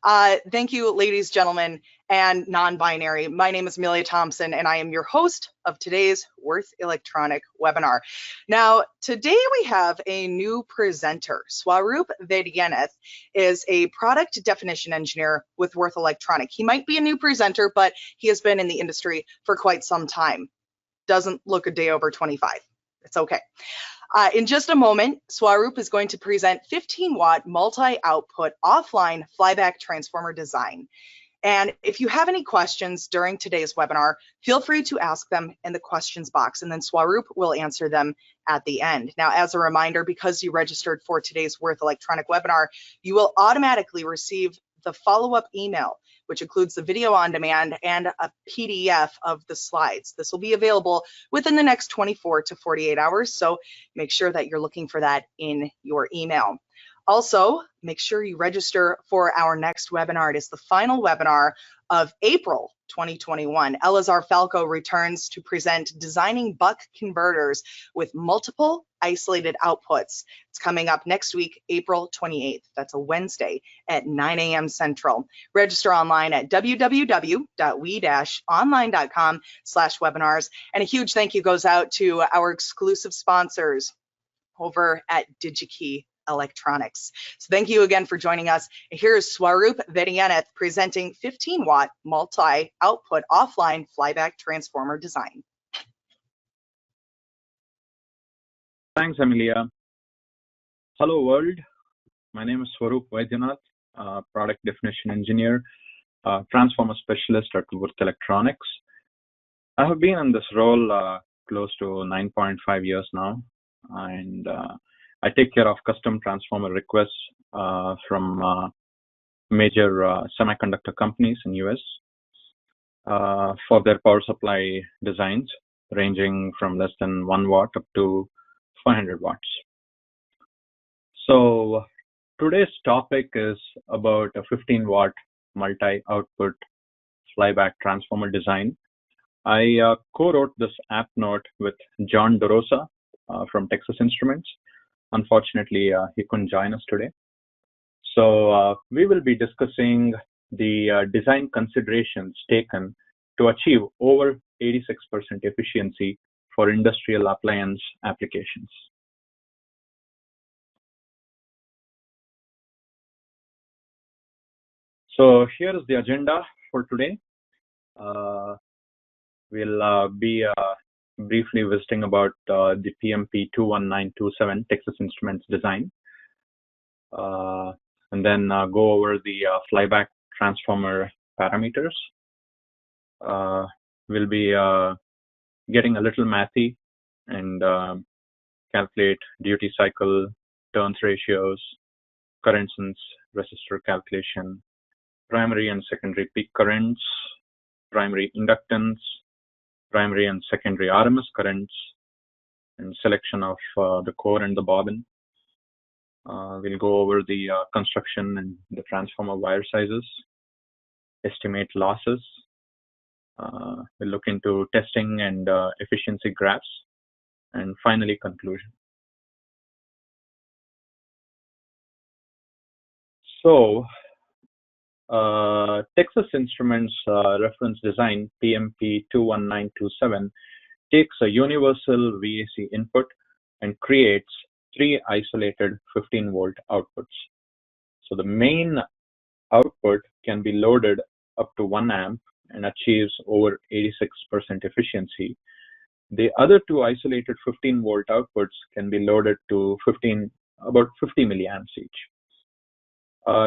Thank you, ladies, gentlemen, and non-binary. My name is Amelia Thompson, and I am your host of today's Wurth Electronic webinar. Now, today we have a new presenter. Swaroop Vaidyanathan is a product definition engineer with Wurth Electronic. He might be a new presenter, but he has been in the industry for quite some time. Doesn't look a day over 25. It's okay. In just a moment, Swaroop is going to present 15-watt multi-output offline flyback transformer design. And if you have any questions during today's webinar, feel free to ask them in the questions box, and then Swaroop will answer them at the end. Now, as a reminder, because you registered for today's Wurth Electronic webinar, you will automatically receive the follow-up email, which includes the video on demand and a PDF of the slides. This will be available within the next 24 to 48 hours, so make sure that you're looking for that in your email. Also, make sure you register for our next webinar. It is the final webinar of April 2021. Elazar Falco returns to present designing buck converters with multiple isolated outputs. It's coming up next week, April 28th. That's a Wednesday at 9 a.m. Central. Register online at www.we-online.com/webinars. And a huge thank you goes out to our exclusive sponsors over at Digikey Electronics. So thank you again for joining us. Here is Swaroop Vaidyanathan presenting 15-watt multi-output offline flyback transformer design. Thanks, Amelia. Hello, world. My name is Swaroop Vaidyanathan, product definition engineer, transformer specialist at Wurth Electronics. I have been in this role close to 9.5 years now, and I take care of custom transformer requests from major semiconductor companies in US for their power supply designs ranging from less than 1 watt up to 500 watts. So today's topic is about a 15-watt multi-output flyback transformer design. I co-wrote this app note with John DeRosa from Texas Instruments. Unfortunately, he couldn't join us today. So we will be discussing the design considerations taken to achieve over 86% efficiency for industrial appliance applications. So here is the agenda for today. We'll be briefly visiting about the PMP 21927 Texas Instruments design, and then go over the flyback transformer parameters. We'll be getting a little mathy and calculate duty cycle, turns ratios, current sense resistor calculation, primary and secondary peak currents, primary inductance, primary and secondary RMS currents, and selection of the core and the bobbin. We'll go over the construction and the transformer wire sizes, estimate losses. We'll look into testing and efficiency graphs, and finally conclusion. So Texas Instruments reference design PMP 21927 takes a universal VAC input and creates 3 isolated 15-volt outputs. So the main output can be loaded up to 1 amp and achieves over 86% efficiency. The other 2 isolated 15-volt outputs can be loaded to about 50 milliamps each.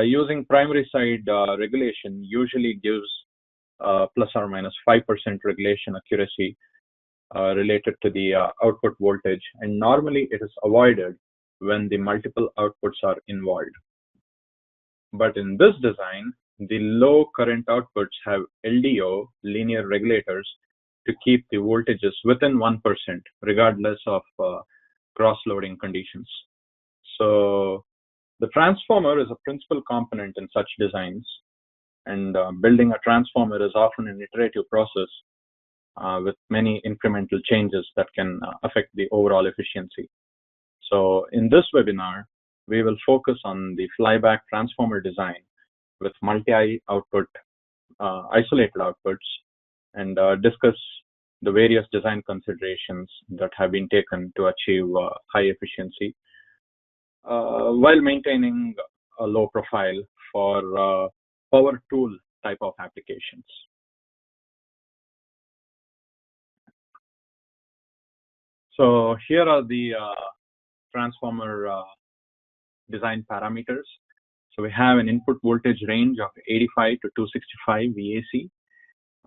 Using primary side regulation usually gives plus or minus 5% regulation accuracy related to the output voltage, and normally it is avoided when the multiple outputs are involved. But in this design, the low current outputs have LDO, linear regulators, to keep the voltages within 1% regardless of cross-loading conditions. So the transformer is a principal component in such designs, and building a transformer is often an iterative process with many incremental changes that can affect the overall efficiency. So in this webinar, we will focus on the flyback transformer design with multi-output isolated outputs and discuss the various design considerations that have been taken to achieve high efficiency while maintaining a low profile for power tool type of applications. So here are the transformer design parameters. So we have an input voltage range of 85 to 265 VAC,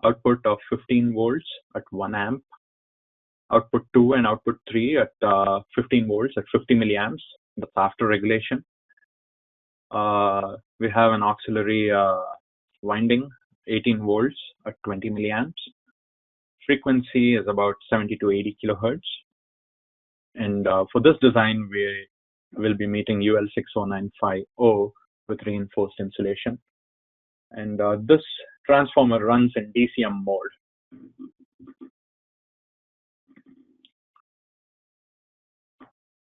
output of 15 volts at 1 amp, output 2 and output 3 at 15 volts at 50 milliamps. That's after regulation. We have an auxiliary winding, 18 volts at 20 milliamps. Frequency is about 70 to 80 kilohertz. And for this design, we will be meeting UL 60950 with reinforced insulation. And this transformer runs in DCM mode.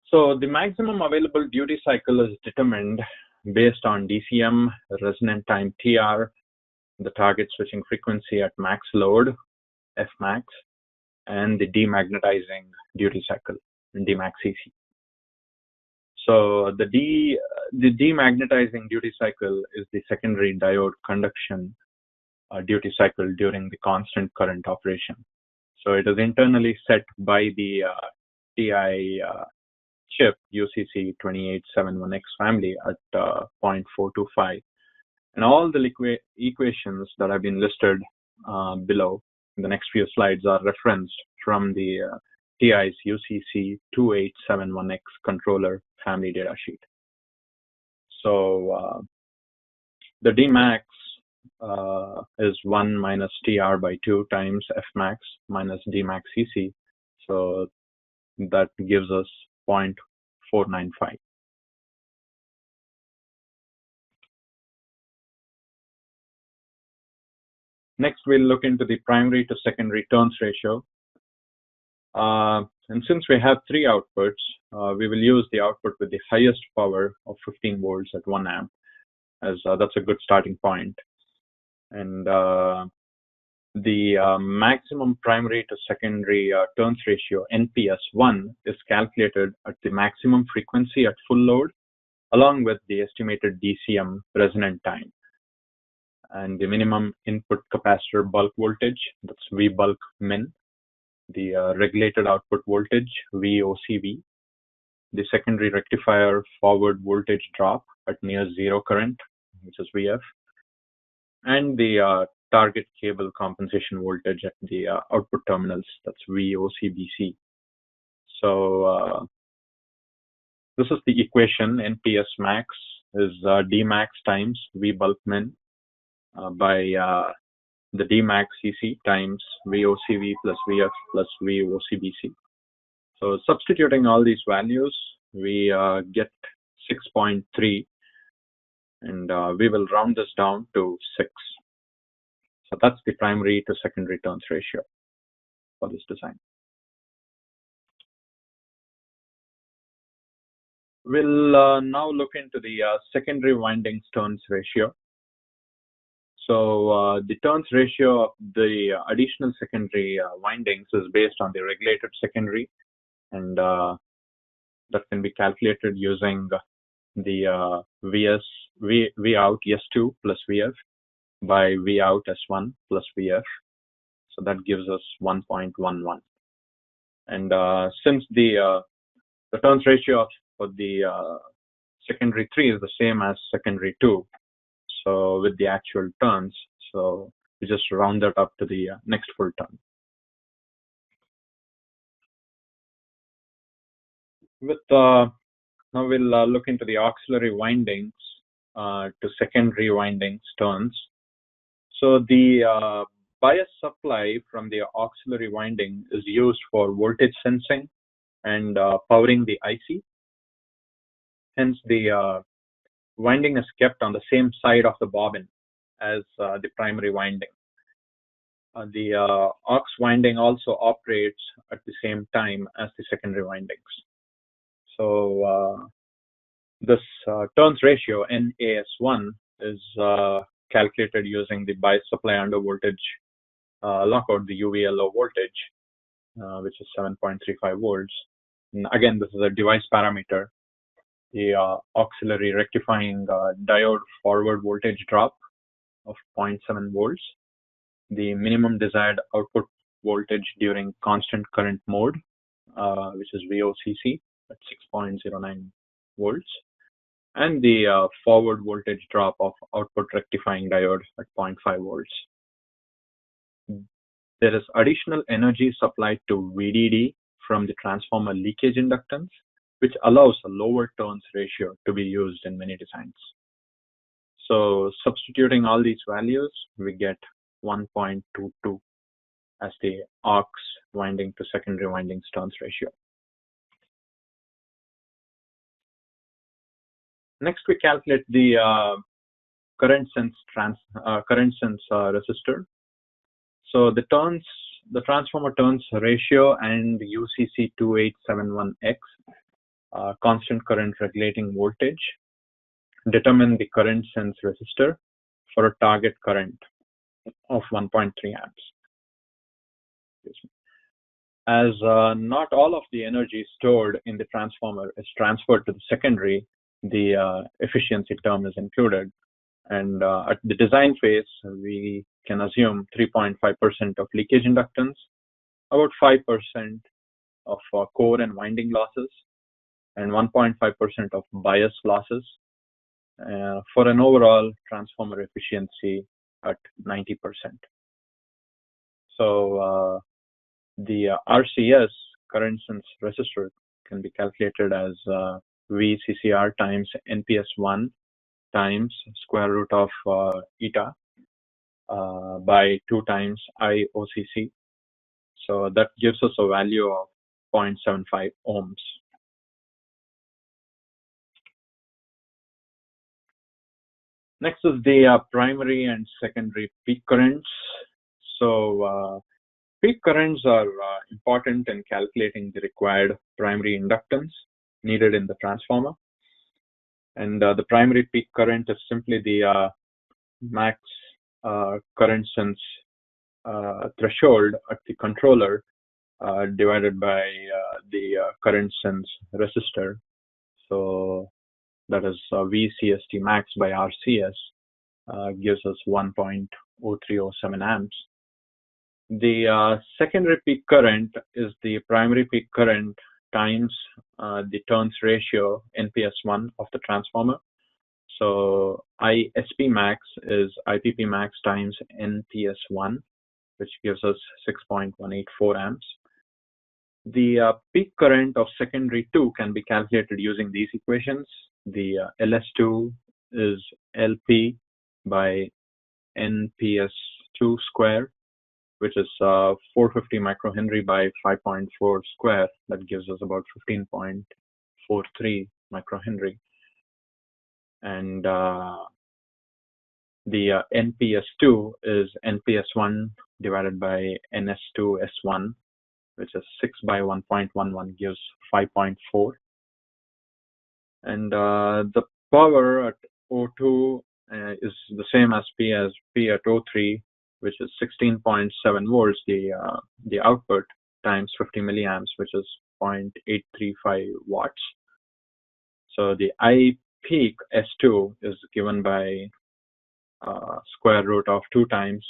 So the maximum available duty cycle is determined based on DCM, resonant time TR, the target switching frequency at max load, Fmax, and the demagnetizing duty cycle, Dmax CC. So the demagnetizing duty cycle is the secondary diode conduction duty cycle during the constant current operation. So it is internally set by the TI chip UCC 2871X family at 0.425. And all the equations that have been listed below in the next few slides are referenced from the TI's UCC 2871X controller family datasheet. So the Dmax is 1 minus TR by 2 times Fmax minus Dmax CC. So that gives us 0.495. Next, we'll look into the primary to secondary turns ratio. And since we have 3 outputs, we will use the output with the highest power of 15 volts at 1 amp, as that's a good starting point. And the maximum primary to secondary turns ratio, NPS1, is calculated at the maximum frequency at full load, along with the estimated DCM resonant time. And the minimum input capacitor bulk voltage, that's V bulk min, the regulated output voltage, VOCV, the secondary rectifier forward voltage drop at near zero current, which is VF, and the target cable compensation voltage at the output terminals, that's VOCBC. So this is the equation. NPS max is Dmax times V bulk min by the Dmax CC times VOCV plus VF plus VOCBC. So substituting all these values, we get 6.3, and we will round this down to 6. So that's the primary to secondary turns ratio for this design. We'll now look into the secondary windings turns ratio. So the turns ratio of the additional secondary windings is based on the regulated secondary, and that can be calculated using the V out S2 plus VF by V out S1 plus VF. So that gives us 1.11. And since the turns ratio for the secondary 3 is the same as secondary 2, so with the actual turns, so we just round that up to the next full turn. With now we'll look into the auxiliary windings to secondary windings turns. So the bias supply from the auxiliary winding is used for voltage sensing and powering the IC. Hence, the winding is kept on the same side of the bobbin as the primary winding. The aux winding also operates at the same time as the secondary windings. So this turns ratio, NAS1, is calculated using the bias supply under voltage lockout, the UVLO voltage, which is 7.35 volts. And again, this is a device parameter. The auxiliary rectifying diode forward voltage drop of 0.7 volts, the minimum desired output voltage during constant current mode, which is VOCC at 6.09 volts, and the forward voltage drop of output rectifying diode at 0.5 volts. There is additional energy supplied to VDD from the transformer leakage inductance, which allows a lower turns ratio to be used in many designs. So substituting all these values, we get 1.22 as the aux winding to secondary windings turns ratio. Next, we calculate the current sense resistor. So the transformer turns ratio and UCC 2871X, constant current regulating voltage, determine the current sense resistor for a target current of 1.3 amps. As not all of the energy stored in the transformer is transferred to the secondary, the efficiency term is included. And at the design phase, we can assume 3.5% of leakage inductance, about 5% of core and winding losses, and 1.5% of bias losses, for an overall transformer efficiency at 90%. So the RCS, current sense resistor, can be calculated as VCCR times NPS1 times square root of eta by 2 times IOCC. So that gives us a value of 0.75 ohms. Next is the primary and secondary peak currents. So peak currents are important in calculating the required primary inductance needed in the transformer. And the primary peak current is simply the max current sense threshold at the controller divided by the current sense resistor. So that is VCST max by RCS gives us 1.0307 amps. The secondary peak current is the primary peak current times the turns ratio NPS1 of the transformer. So ISP max is IPP max times NPS1, which gives us 6.184 amps. The peak current of secondary 2 can be calculated using these equations. The LS2 is LP by NPS2 square, which is 450 microhenry by 5.4 square. That gives us about 15.43 microhenry. And the NPS2 is NPS1 divided by NS2S1, which is 6 by 1.11 gives 5.4. And the power at O2 is the same as P at O3, which is 16.7 volts, the output, times 50 milliamps, which is 0.835 watts. So the I peak S2 is given by square root of 2 times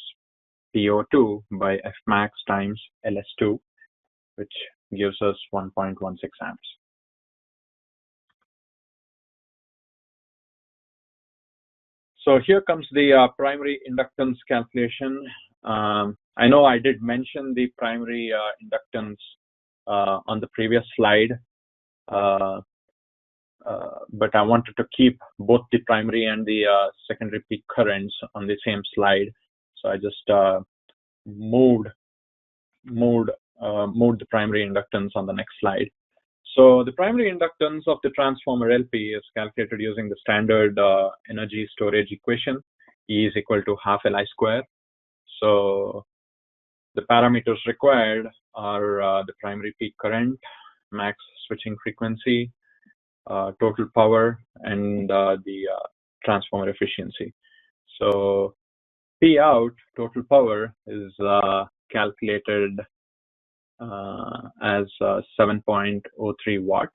PO2 by F max times LS2, which gives us 1.16 amps. So here comes the primary inductance calculation. I know I did mention the primary inductance on the previous slide, but I wanted to keep both the primary and the secondary peak currents on the same slide. So I just moved the primary inductance on the next slide. So the primary inductance of the transformer LP is calculated using the standard energy storage equation. E is equal to half Li square. So the parameters required are the primary peak current, max switching frequency, total power, and the transformer efficiency. So P out, total power, is calculated as 7.03 watts.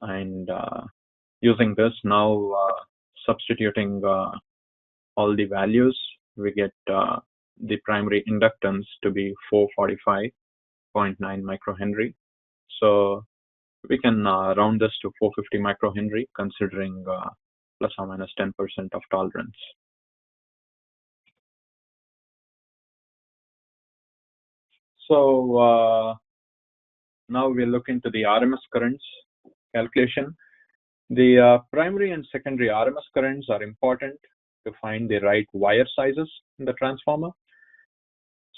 And using this now, substituting all the values, we get the primary inductance to be 445.9 microhenry. So we can round this to 450 microhenry, considering plus or minus 10% of tolerance. So now we'll look into the RMS currents calculation. The primary and secondary RMS currents are important to find the right wire sizes in the transformer.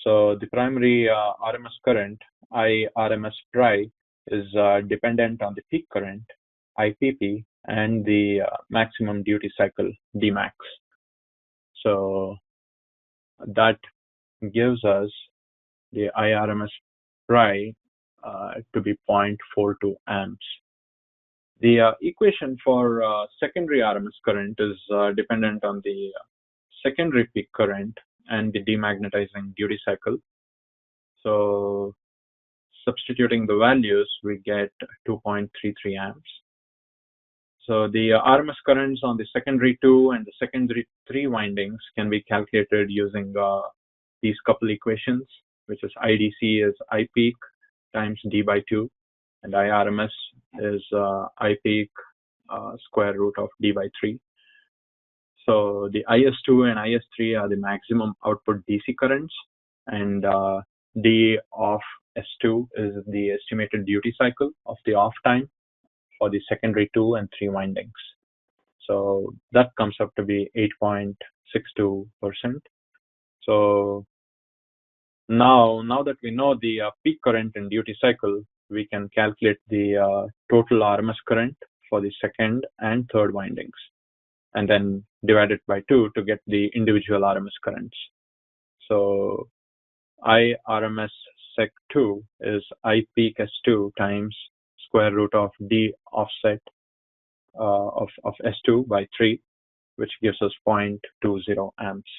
So the primary RMS current, IRMS pri, is dependent on the peak current, IPP, and the maximum duty cycle, Dmax. So that gives us the IRMS pri to be 0.42 amps. The equation for secondary RMS current is dependent on the secondary peak current and the demagnetizing duty cycle. So substituting the values, we get 2.33 amps. So the RMS currents on the secondary 2 and the secondary 3 windings can be calculated using these couple equations, which is IDC is I peak times D by 2, and IRMS is I peak square root of D by 3. So the IS2 and IS3 are the maximum output DC currents, and D of S2 is the estimated duty cycle of the off time for the secondary 2 and 3 windings. So that comes up to be 8.62%. So now that we know the peak current and duty cycle, we can calculate the total RMS current for the second and third windings, and then divide it by 2 to get the individual RMS currents. So IRMS sec 2 is I peak S2 times square root of D offset of S2 by 3, which gives us 0.20 amps.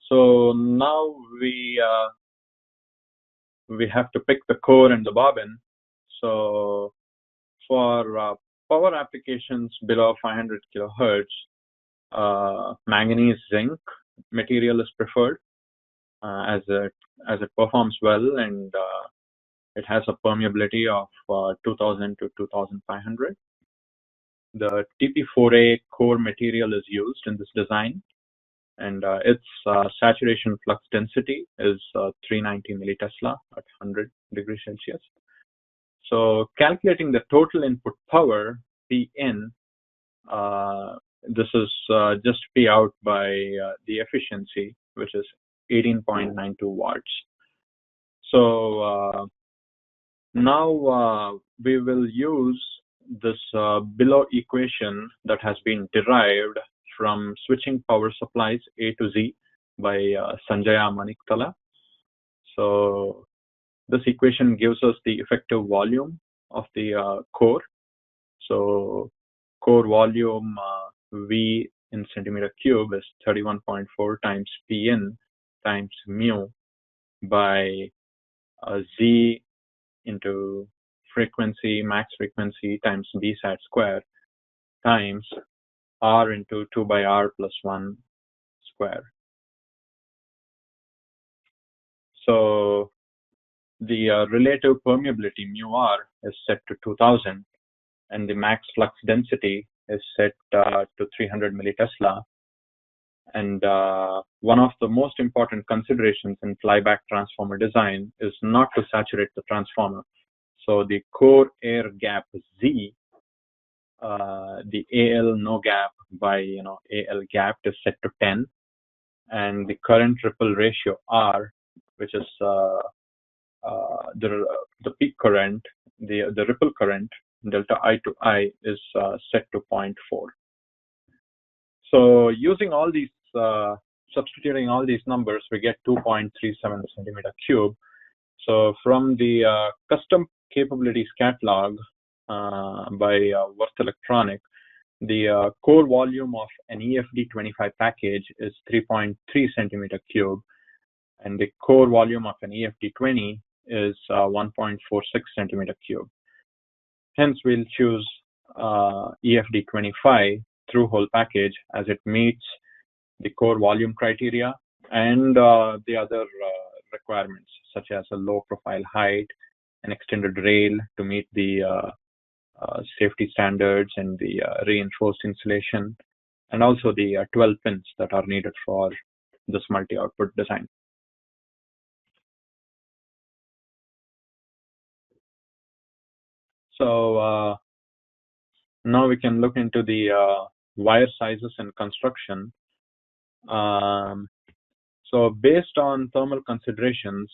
So now we have to pick the core and the bobbin. So for power applications below 500 kilohertz, manganese zinc material is preferred as it performs well, and it has a permeability of 2000 to 2500. The TP4A core material is used in this design, and its saturation flux density is 390 millitesla at 100 degrees Celsius. So calculating the total input power, Pin, this is just P out by the efficiency, which is 18.92 watts. So now we will use this below equation that has been derived from switching power supplies A to Z by Sanjaya Maniktala. So this equation gives us the effective volume of the core. So core volume V in centimeter cube is 31.4 times Pn times mu by Z into frequency, max frequency times B sat square times R into 2 by R plus 1 square. So the relative permeability mu R is set to 2000, and the max flux density is set to 300 millitesla. And one of the most important considerations in flyback transformer design is not to saturate the transformer. So the core air gap Z, the AL no gap by AL gap is set to 10, and the current ripple ratio R, which is the peak current, the ripple current delta I to I is set to 0.4. So using all these, substituting all these numbers, we get 2.37 centimeter cube. So from the custom capabilities catalog, by Wurth Elektronik, the core volume of an EFD25 package is 3.3 centimeter cube, and the core volume of an EFD20 is 1.46 centimeter cube. Hence, we'll choose EFD25 through-hole package as it meets the core volume criteria and the other requirements, such as a low profile height, an extended rail to meet the safety standards and the reinforced insulation, and also the 12 pins that are needed for this multi-output design. So now we can look into the wire sizes and construction. So based on thermal considerations,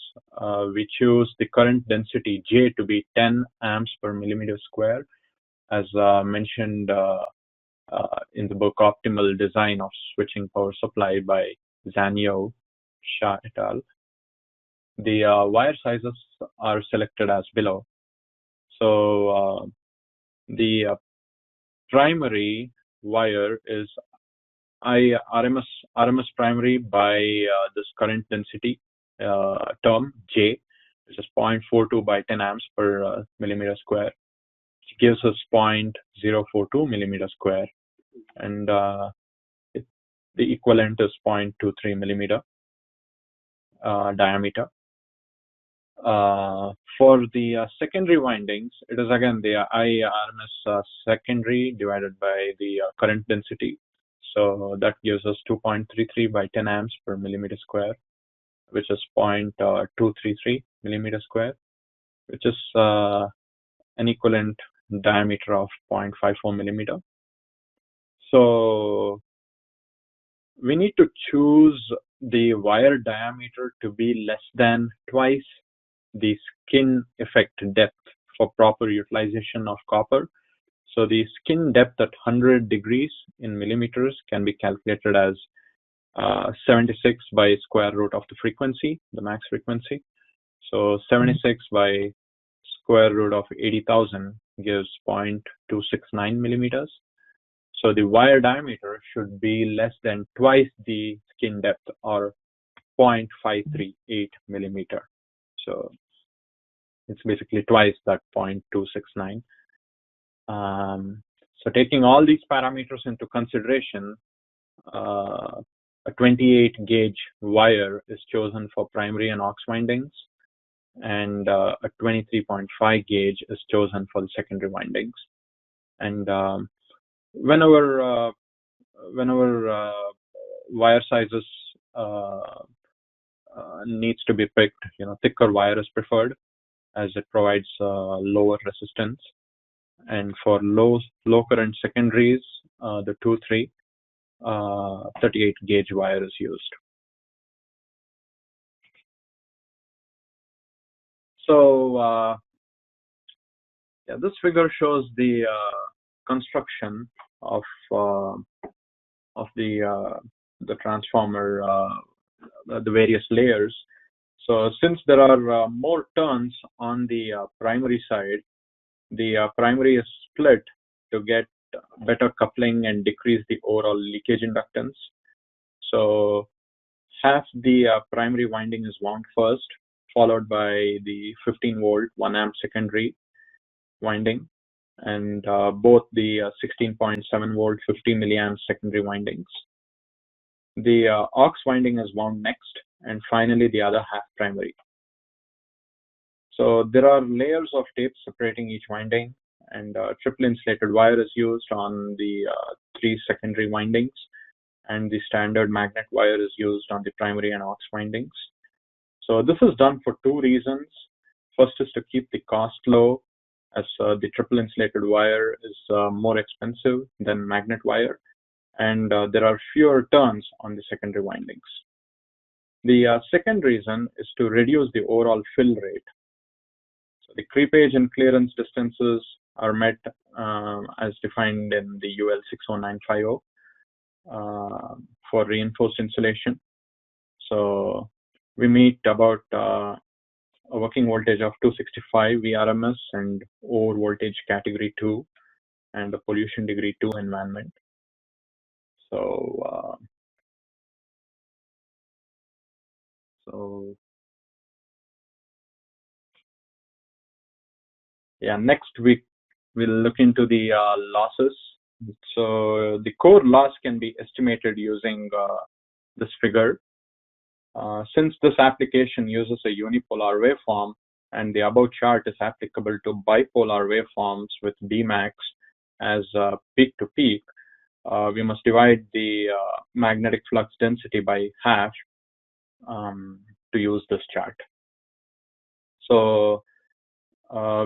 we choose the current density J to be 10 amps per millimeter square, as mentioned in the book Optimal Design of Switching Power Supply by Zanio, Shah et al. The wire sizes are selected as below. So the primary wire is RMS primary by this current density term J, which is 0.42 by 10 amps per millimeter square, which gives us 0.042 millimeter square, and the equivalent is 0.23 millimeter diameter. For the secondary windings, it is again the IRMS secondary divided by the current density. So that gives us 2.33 by 10 amps per millimeter square, which is 0.233 millimeter square, which is an equivalent diameter of 0.54 millimeter. So we need to choose the wire diameter to be less than twice the skin effect depth for proper utilization of copper. So the skin depth at 100 degrees in millimeters can be calculated as 76 by square root of the frequency, the max frequency. So 76 by square root of 80,000 gives 0.269 millimeters. So the wire diameter should be less than twice the skin depth, or 0.538 millimeter. So it's basically twice that 0.269. So taking all these parameters into consideration, a 28 gauge wire is chosen for primary and aux windings, and a 23.5 gauge is chosen for the secondary windings. And whenever wire sizes needs to be picked, thicker wire is preferred, as it provides lower resistance. And for low current secondaries, the 2-3 38 gauge wire is used. So yeah, this figure shows the construction of the transformer, the various layers. So since there are more turns on the primary side, the primary is split to get better coupling and decrease the overall leakage inductance. So half the primary winding is wound first, followed by the 15 volt 1 amp secondary winding, and both the 16.7 volt 50 milliamp secondary windings. The aux winding is wound next, and finally the other half primary. So there are layers of tape separating each winding, and triple insulated wire is used on the 3 secondary windings, and the standard magnet wire is used on the primary and aux windings. So this is done for 2 reasons. First is to keep the cost low, as the triple insulated wire is more expensive than magnet wire, and there are fewer turns on the secondary windings. The second reason is to reduce the overall fill rate. So the creepage and clearance distances are met as defined in the UL 60950 for reinforced insulation. So we meet about a working voltage of 265 VRMS and over voltage category 2 and a pollution degree 2 environment. So, yeah, next we'll look into the losses. So the core loss can be estimated using this figure. Since this application uses a unipolar waveform and the above chart is applicable to bipolar waveforms with Dmax as peak to peak, we must divide the magnetic flux density by half to use this chart. So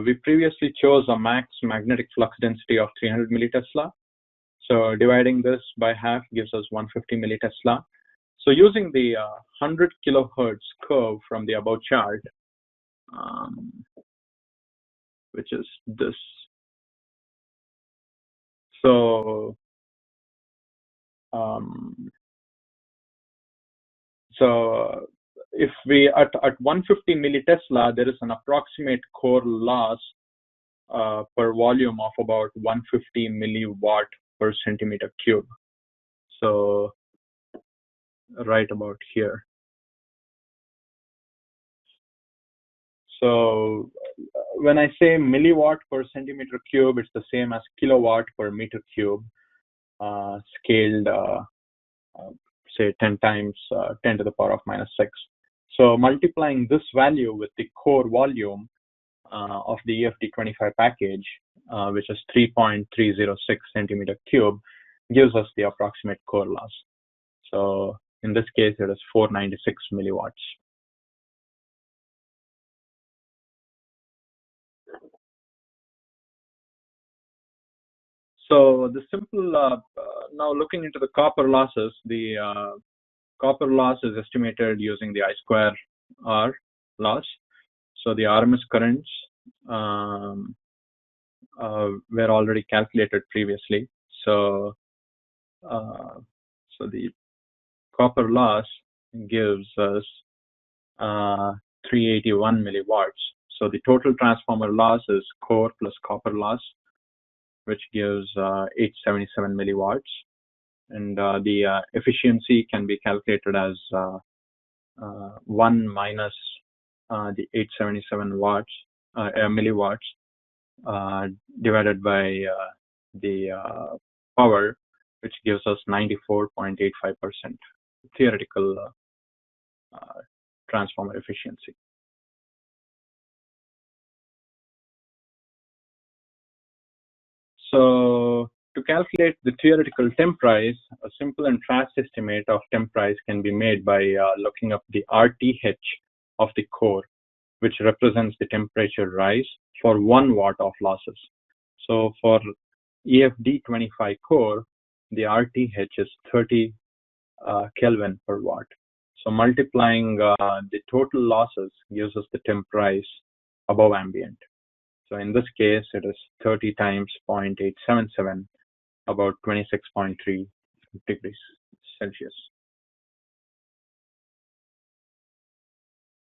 we previously chose a max magnetic flux density of 300 millitesla. So dividing this by half gives us 150 millitesla. So using the 100 kilohertz curve from the above chart, which is this. So if we at 150 millitesla, there is an approximate core loss per volume of about 150 milliwatt per centimeter cube. So right about here. So when I say milliwatt per centimeter cube, it's the same as kilowatt per meter cube, scaled say 10 times 10 to the power of minus 6. So multiplying this value with the core volume of the EFD25 package, which is 3.306 centimeter cube, gives us the approximate core loss. So in this case, it is 496 milliwatts. So the simple, now looking into the copper losses, the copper loss is estimated using the I square R loss. So the RMS currents were already calculated previously. So the copper loss gives us 381 milliwatts. So the total transformer loss is core plus copper loss, which gives 877 milliwatts. And the efficiency can be calculated as 1 minus the 877 milliwatts divided by the power, which gives us 94.85% theoretical transformer efficiency. So to calculate the theoretical temp price, a simple and fast estimate of temp price can be made by looking up the RTH of the core, which represents the temperature rise for 1 watt of losses. So for EFD25 core, the RTH is 30 Kelvin per watt. So multiplying the total losses gives us the temp price above ambient. So in this case, it is 30 times 0.877, about 26.3 degrees Celsius.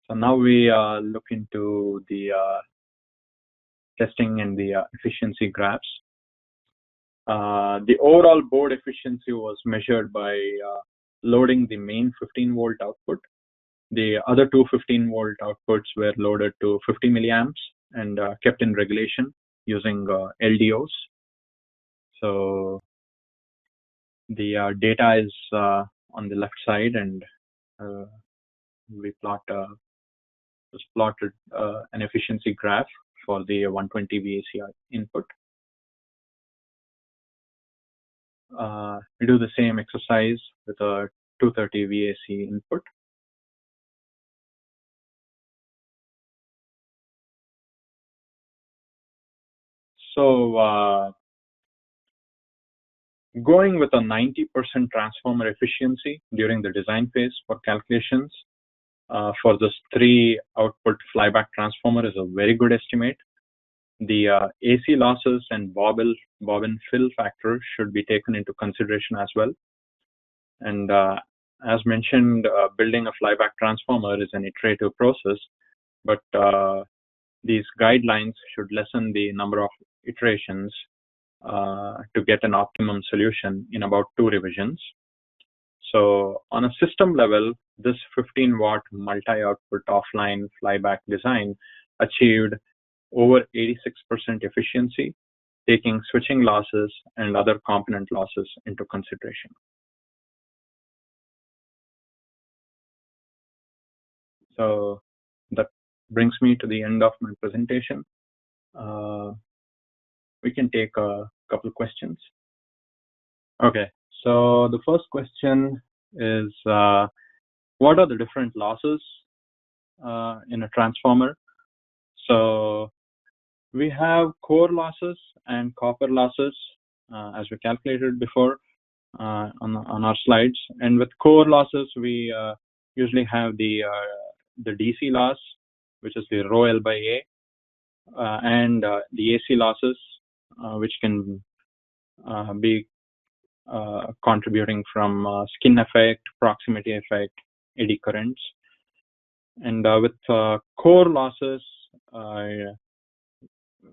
So now we look into the testing and the efficiency graphs. The overall board efficiency was measured by loading the main 15-volt output. The other two 15-volt outputs were loaded to 50 milliamps and kept in regulation using LDOs. So the data is on the left side, and we plotted an efficiency graph for the 120 VAC input. We do the same exercise with a 230 VAC input. So going with a 90% transformer efficiency during the design phase for calculations for this 3 output flyback transformer is a very good estimate. The AC losses and bobbin fill factor should be taken into consideration as well. And as mentioned, building a flyback transformer is an iterative process, but these guidelines should lessen the number of iterations to get an optimum solution in about 2 revisions. So on a system level, this 15-watt multi-output offline flyback design achieved over 86% efficiency, taking switching losses and other component losses into consideration. So that brings me to the end of my presentation. We can take a couple of questions. Okay, so the first question is, what are the different losses in a transformer? So we have core losses and copper losses, as we calculated before on our slides. And with core losses, we usually have the DC loss, which is the rho L by A, and the AC losses, which can be contributing from skin effect, proximity effect, eddy currents. And with core losses,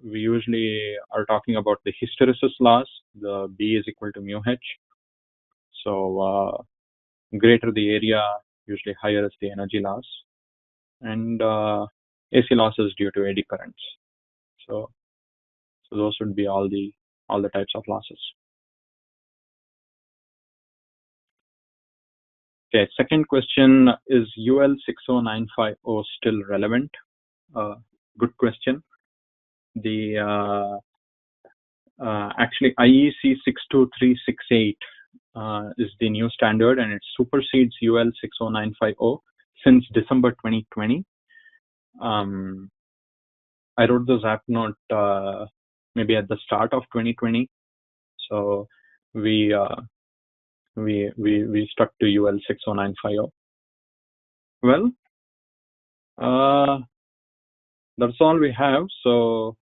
we usually are talking about the hysteresis loss. The B is equal to mu H. So greater the area, usually higher is the energy loss. And AC losses due to eddy currents. So those would be all the types of losses. Okay, second question, is UL 60950 still relevant? Good question. The actually IEC 62368 is the new standard, and it supersedes UL 60950 since December 2020. I wrote the ZAP note maybe at the start of 2020, so we stuck to UL 60950. Well, that's all we have. So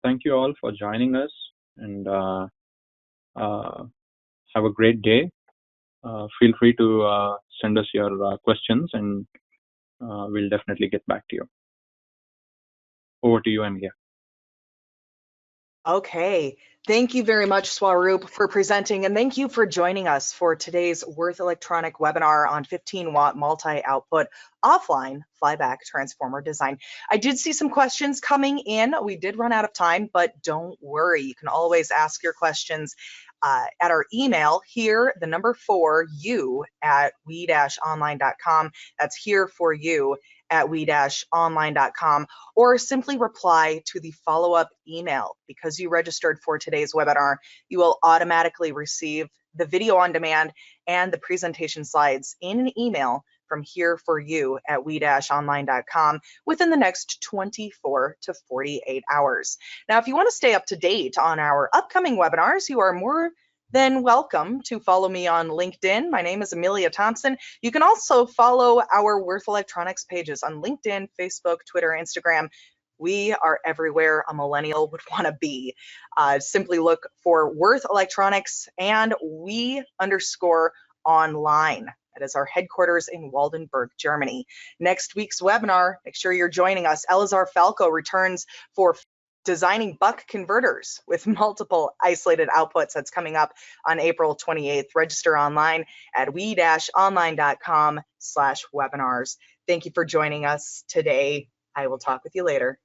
thank you all for joining us, and have a great day. Feel free to send us your questions, and we'll definitely get back to you. Over to you, Emilia. Okay, thank you very much, Swaroop, for presenting, and thank you for joining us for today's Wurth Electronic webinar on 15-watt multi-output offline flyback transformer design. I did see some questions coming in. We did run out of time, but don't worry. You can always ask your questions at our email here, the number 4 you at we-online.com. That's here for you at we-online.com, or simply reply to the follow-up email. Because you registered for today's webinar, you will automatically receive the video on demand and the presentation slides in an email from here for you at we-online.com within the next 24 to 48 hours. Now, if you want to stay up to date on our upcoming webinars, you are more than welcome to follow me on LinkedIn. My name is Emilia Thompson. You can also follow our Wurth Electronics pages on LinkedIn, Facebook, Twitter, Instagram. We are everywhere a millennial would want to be. Simply look for Wurth Electronics and we_online. That is our headquarters in Waldenburg, Germany. Next week's webinar, make sure you're joining us. Elazar Falco returns for designing buck converters with multiple isolated outputs. That's coming up on April 28th. Register online at we-online.com/webinars. Thank you for joining us today. I will talk with you later.